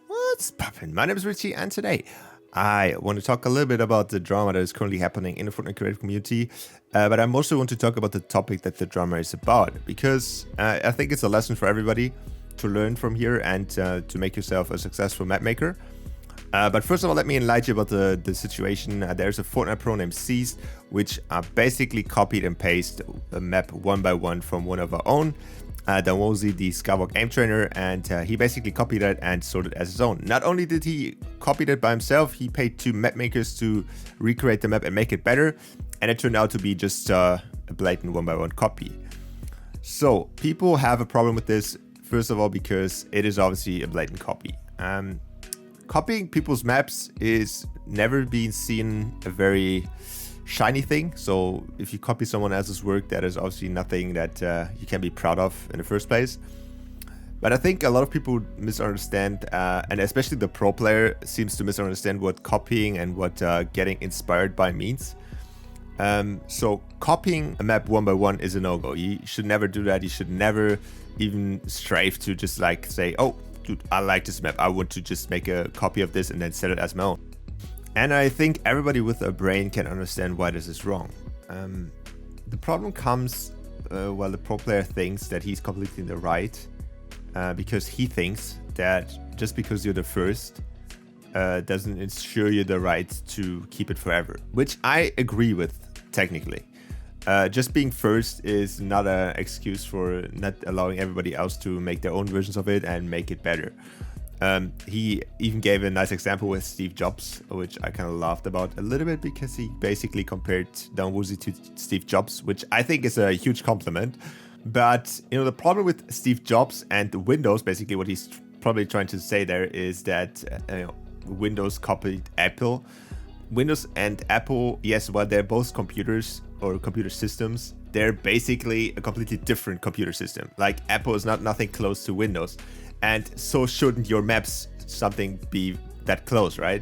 What's poppin'? My name is Richie, and today I want to talk a little bit about the drama that is currently happening in the Fortnite creative community, but I mostly want to talk about the topic that the drama is about, because I think it's a lesson for everybody to learn from here and to make yourself a successful map maker. But first of all, let me enlighten you about the situation. There's a Fortnite pro named ceice, which basically copied and pasted a map one by one from one of our own. Danwozi, the Skywalk aim trainer, and he basically copied it and sold it as his own. Not only did he copy it by himself, he paid 2 map makers to recreate the map and make it better, and it turned out to be just a blatant one by one copy. So people have a problem with this, first of all, because it is obviously a blatant copy. Copying people's maps is never been seen a very shiny thing. So if you copy someone else's work, that is obviously nothing that you can be proud of in the first place. But I think a lot of people misunderstand, and especially the pro player seems to misunderstand what copying and what getting inspired by means. So copying a map one by one is a no-go. You should never do that. You should never even strive to just like say, oh, dude, I like this map, I want to just make a copy of this and then sell it as my own. And I think everybody with a brain can understand why this is wrong. The problem comes while the pro player thinks that he's completely in the right, because he thinks that just because you're the first doesn't ensure you the right to keep it forever, which I agree with technically. Just being first is not an excuse for not allowing everybody else to make their own versions of it and make it better. He even gave a nice example with Steve Jobs, which I kind of laughed about a little bit, because he basically compared Danwozi to Steve Jobs, which I think is a huge compliment. But you know, the problem with Steve Jobs and Windows, basically what he's probably trying to say there is that Windows copied Apple. Windows and Apple, yes, while they're both computers or computer systems, they're basically a completely different computer system. Like Apple is nothing close to Windows, and so shouldn't your maps something be that close, right?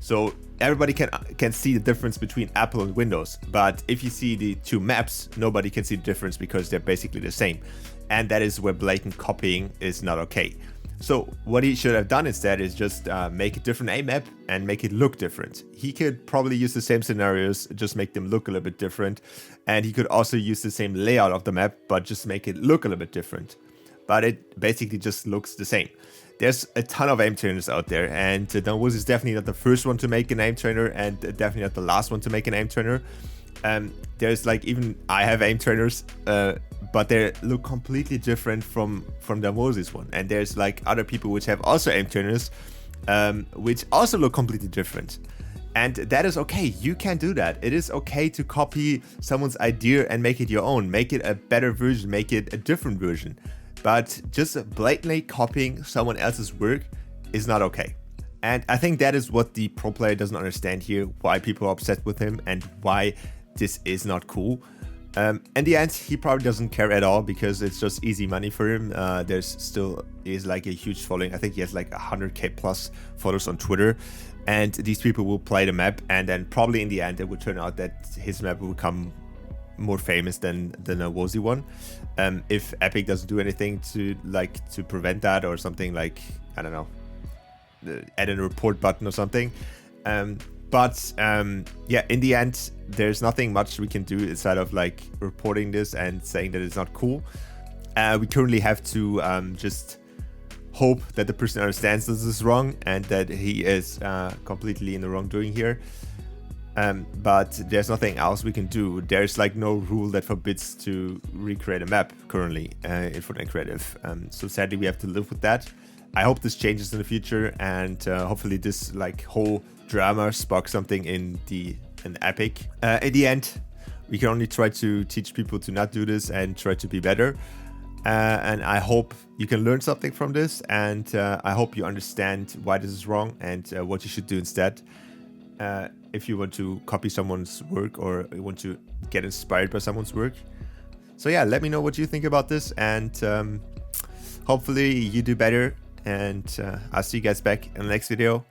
So everybody can see the difference between Apple and Windows, but if you see the 2 maps, nobody can see the difference because they're basically the same, and that is where blatant copying is not okay. So what he should have done instead is just make a different A map and make it look different. He could probably use the same scenarios, just make them look a little bit different. And he could also use the same layout of the map, but just make it look a little bit different. But it basically just looks the same. There's a ton of aim trainers out there, and Danwozi is definitely not the first one to make an aim trainer, and definitely not the last one to make an aim trainer. There's like, even I have aim trainers, but they look completely different from Danwozi's one. And there's like other people which have also aim trainers, which also look completely different. And that is okay. You can do that. It is okay to copy someone's idea and make it your own. Make it a better version. Make it a different version. But just blatantly copying someone else's work is not okay. And I think that is what the pro player doesn't understand here, why people are upset with him and why this is not cool. In the end, he probably doesn't care at all, because it's just easy money for him. There's still is like a huge following. I think he has like 100k plus followers on Twitter, and these people will play the map, and then probably in the end it would turn out that his map will become more famous than the Danwozi one. If Epic doesn't do anything to prevent that, or something like, I don't know, add a report button or something. Yeah, in the end, there's nothing much we can do inside of like reporting this and saying that it's not cool. We currently have to just hope that the person understands this is wrong and that he is completely in the wrongdoing here. But there's nothing else we can do. There's like no rule that forbids to recreate a map currently in Fortnite Creative. So sadly, we have to live with that. I hope this changes in the future, and hopefully this like whole drama sparks something in Epic. In the end, we can only try to teach people to not do this and try to be better. And I hope you can learn something from this, and I hope you understand why this is wrong and what you should do instead. If you want to copy someone's work or you want to get inspired by someone's work. So yeah, let me know what you think about this, and hopefully you do better, and I'll see you guys back in the next video.